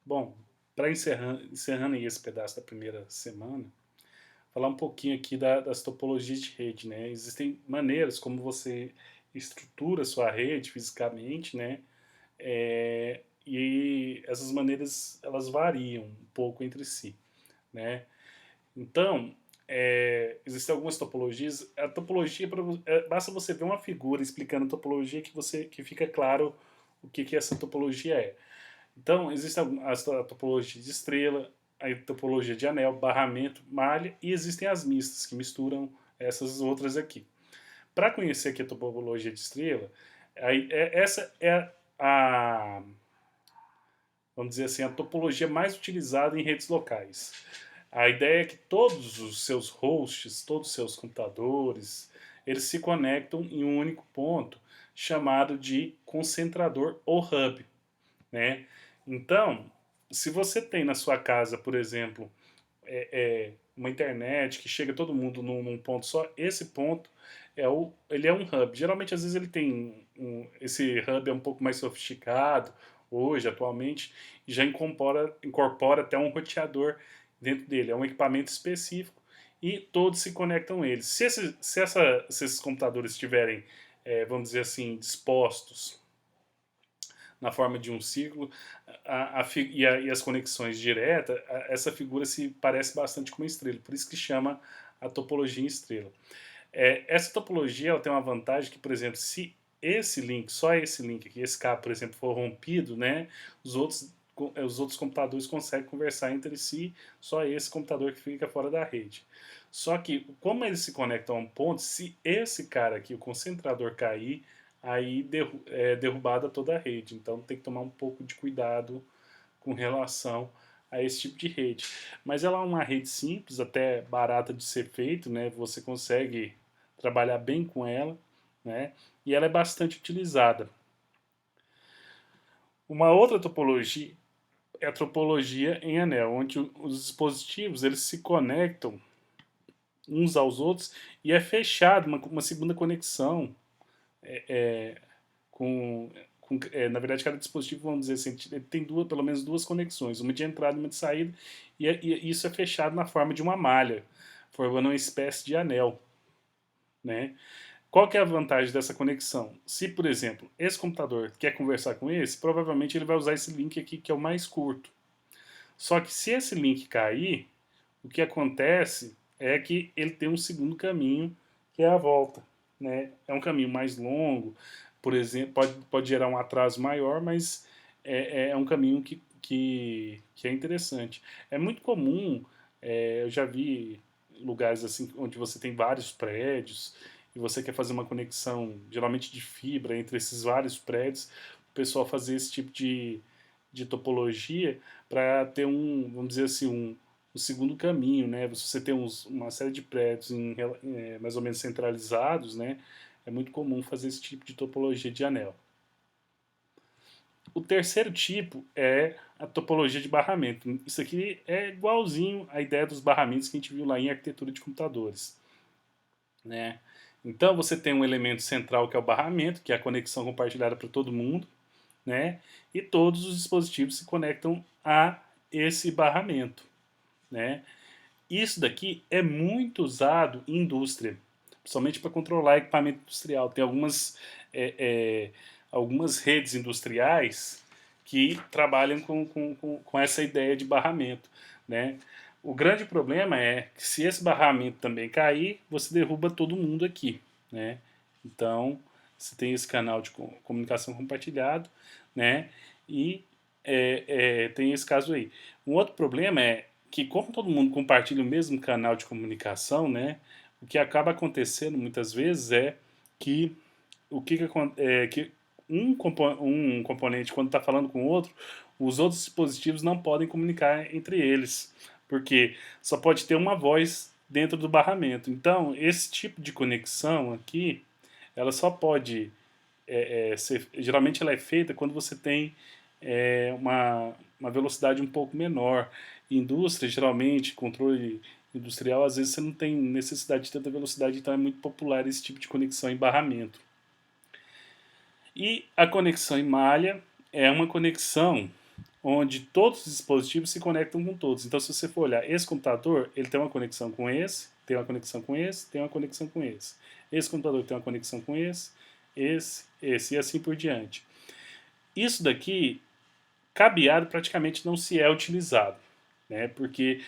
Bom, para encerrando aí esse pedaço da primeira semana, falar um pouquinho aqui das topologias de rede, né? Existem maneiras como você estrutura a sua rede fisicamente, né? E essas maneiras elas variam um pouco entre si, né? Então, existem algumas topologias. A topologia, basta você ver uma figura explicando a topologia que fica claro o que essa topologia é. Então, existe a topologia de estrela, a topologia de anel, barramento, malha, e existem as mistas, que misturam essas outras aqui. Para conhecer aqui a topologia de estrela, essa é a, vamos dizer assim, a topologia mais utilizada em redes locais. A ideia é que todos os seus hosts, todos os seus computadores, eles se conectam em um único ponto, chamado de concentrador ou hub, né? Então, se você tem na sua casa, por exemplo, uma internet que chega todo mundo num ponto só, esse ponto ele é um hub. Geralmente, às vezes, ele tem esse hub é um pouco mais sofisticado hoje, atualmente, e já incorpora até um roteador dentro dele. É um equipamento específico e todos se conectam a ele. Se esses computadores estiverem, vamos dizer assim, dispostos na forma de um círculo, e as conexões diretas, essa figura se parece bastante com uma estrela, por isso que chama a topologia em estrela. Essa topologia ela tem uma vantagem que, por exemplo, se esse link, só esse link aqui, esse cabo, por exemplo, for rompido, né, os outros computadores conseguem conversar entre si, só esse computador que fica fora da rede. Só que, como eles se conectam a um ponto, se esse cara aqui, o concentrador, cair, aí é derrubada toda a rede. Então tem que tomar um pouco de cuidado com relação a esse tipo de rede. Mas ela é uma rede simples, até barata de ser feito, né? Você consegue trabalhar bem com ela, né? E ela é bastante utilizada. Uma outra topologia é a topologia em anel, onde os dispositivos eles se conectam uns aos outros e é fechado uma segunda conexão com, na verdade, cada dispositivo, vamos dizer assim, ele tem pelo menos duas conexões, uma de entrada e uma de saída, e isso é fechado na forma de uma malha, formando uma espécie de anel, né? Qual que é a vantagem dessa conexão? Se, por exemplo, esse computador quer conversar com esse, provavelmente ele vai usar esse link aqui, que é o mais curto. Só que se esse link cair, o que acontece é que ele tem um segundo caminho, que é a volta. Né? É um caminho mais longo, por exemplo, pode gerar um atraso maior, mas é um caminho que é interessante. É muito comum, eu já vi lugares assim onde você tem vários prédios e você quer fazer uma conexão, geralmente de fibra, entre esses vários prédios, o pessoal fazer esse tipo de topologia para ter vamos dizer assim, um segundo caminho, né? Se você tem uma série de prédios mais ou menos centralizados, né? É muito comum fazer esse tipo de topologia de anel. O terceiro tipo é a topologia de barramento. Isso aqui é igualzinho à ideia dos barramentos que a gente viu lá em arquitetura de computadores, né? Então você tem um elemento central que é o barramento, que é a conexão compartilhada para todo mundo, né? E todos os dispositivos se conectam a esse barramento, né? Isso daqui é muito usado em indústria, principalmente para controlar equipamento industrial. Tem algumas redes industriais que trabalham com essa ideia de barramento, né? O grande problema é que se esse barramento também cair, você derruba todo mundo aqui, né? Então, você tem esse canal de comunicação compartilhado, né? E tem esse caso aí. Um outro problema é que, como todo mundo compartilha o mesmo canal de comunicação, né? O que acaba acontecendo muitas vezes é que que um componente, quando está falando com o outro, os outros dispositivos não podem comunicar entre eles, porque só pode ter uma voz dentro do barramento. Então, esse tipo de conexão aqui, ela só pode geralmente ela é feita quando você tem uma velocidade um pouco menor. Indústria, geralmente, controle industrial, às vezes você não tem necessidade de tanta velocidade, então é muito popular esse tipo de conexão em barramento. E a conexão em malha é uma conexão onde todos os dispositivos se conectam com todos. Então, se você for olhar esse computador, ele tem uma conexão com esse, tem uma conexão com esse, tem uma conexão com esse. Esse computador tem uma conexão com esse, e assim por diante. Isso daqui, cabeado praticamente não se é utilizado, né? Porque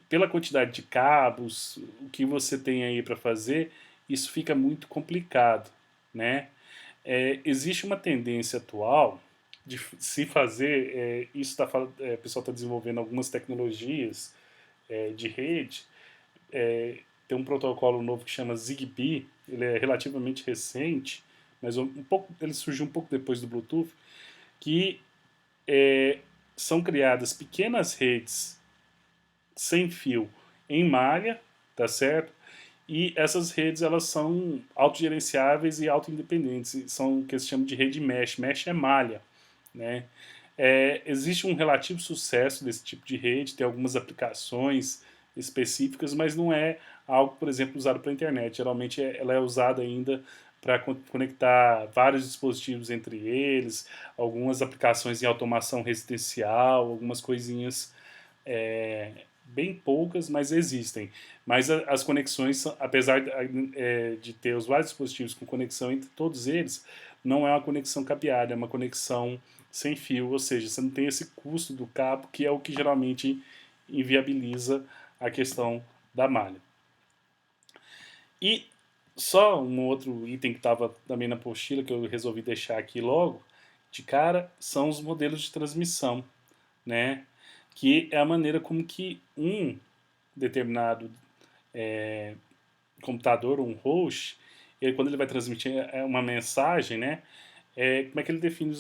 pela quantidade de cabos, o que você tem aí para fazer, isso fica muito complicado, né? Existe uma tendência atual de se fazer, o pessoal está desenvolvendo algumas tecnologias de rede, tem um protocolo novo que chama Zigbee, ele é relativamente recente, mas ele surgiu um pouco depois do Bluetooth, que são criadas pequenas redes sem fio em malha, tá certo? E essas redes elas são autogerenciáveis e autoindependentes, são o que se chama de rede mesh. Mesh é malha, né? Existe um relativo sucesso desse tipo de rede, tem algumas aplicações específicas, mas não é algo, por exemplo, usado para a internet. Geralmente ela é usada ainda para conectar vários dispositivos entre eles, algumas aplicações em automação residencial, algumas coisinhas bem poucas, mas existem. Mas as conexões, apesar de ter os vários dispositivos com conexão entre todos eles, não é uma conexão cabeada, é uma conexão sem fio, ou seja, você não tem esse custo do cabo, que é o que geralmente inviabiliza a questão da malha. E só um outro item que estava também na apostila, que eu resolvi deixar aqui logo, de cara, são os modelos de transmissão, né? Que é a maneira como que um determinado computador, um host, quando ele vai transmitir uma mensagem, né? Como é que ele define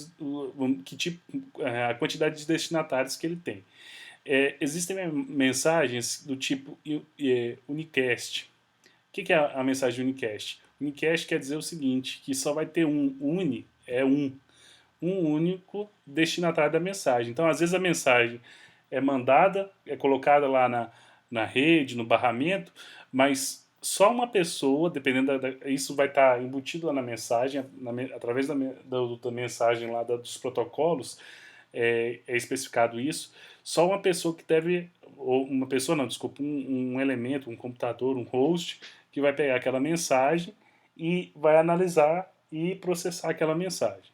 que tipo, a quantidade de destinatários que ele tem. Existem mensagens do tipo unicast. O que é a mensagem unicast? Unicast quer dizer o seguinte, que só vai ter um único destinatário da mensagem. Então, às vezes a mensagem é mandada, é colocada lá na rede, no barramento, mas só uma pessoa, dependendo isso vai estar embutido lá na mensagem, através da mensagem lá dos protocolos, é especificado isso, só uma pessoa que deve, ou uma pessoa não, desculpa, um elemento, um computador, um host, que vai pegar aquela mensagem e vai analisar e processar aquela mensagem.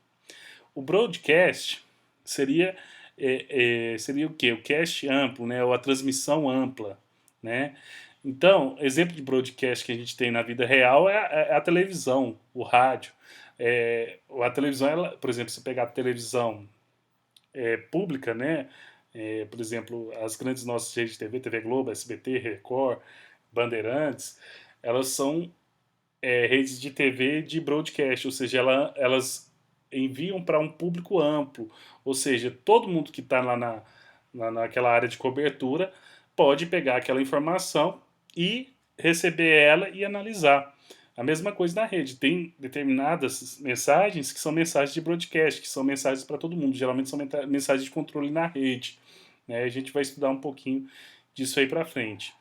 O broadcast seria o quê? O cast amplo, né? Ou a transmissão ampla, né? Então, exemplo de broadcast que a gente tem na vida real é a televisão, o rádio. A televisão, por exemplo, se pegar a televisão pública, né? Por exemplo, as grandes nossas redes de TV, TV Globo, SBT, Record, Bandeirantes, elas são redes de TV de broadcast, ou seja, elas enviam para um público amplo, ou seja, todo mundo que está lá naquela área de cobertura pode pegar aquela informação e receber ela e analisar. A mesma coisa na rede, tem determinadas mensagens que são mensagens de broadcast, que são mensagens para todo mundo, geralmente são mensagens de controle na rede, né? A gente vai estudar um pouquinho disso aí para frente.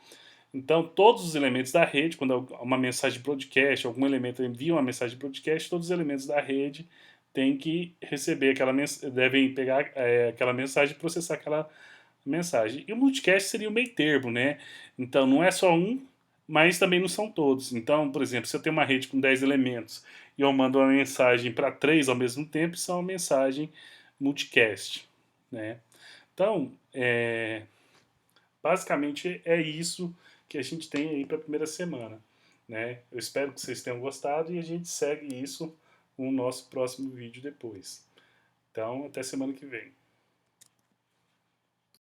Então, todos os elementos da rede, quando uma mensagem de broadcast, algum elemento envia uma mensagem de broadcast, todos os elementos da rede têm que receber devem pegar aquela mensagem e processar aquela mensagem. E o multicast seria o meio termo, né? Então, não é só um, mas também não são todos. Então, por exemplo, se eu tenho uma rede com 10 elementos e eu mando uma mensagem para 3 ao mesmo tempo, isso é uma mensagem multicast, né? Então, basicamente é isso que a gente tem aí para a primeira semana, né? Eu espero que vocês tenham gostado e a gente segue isso no nosso próximo vídeo depois. Então, até semana que vem.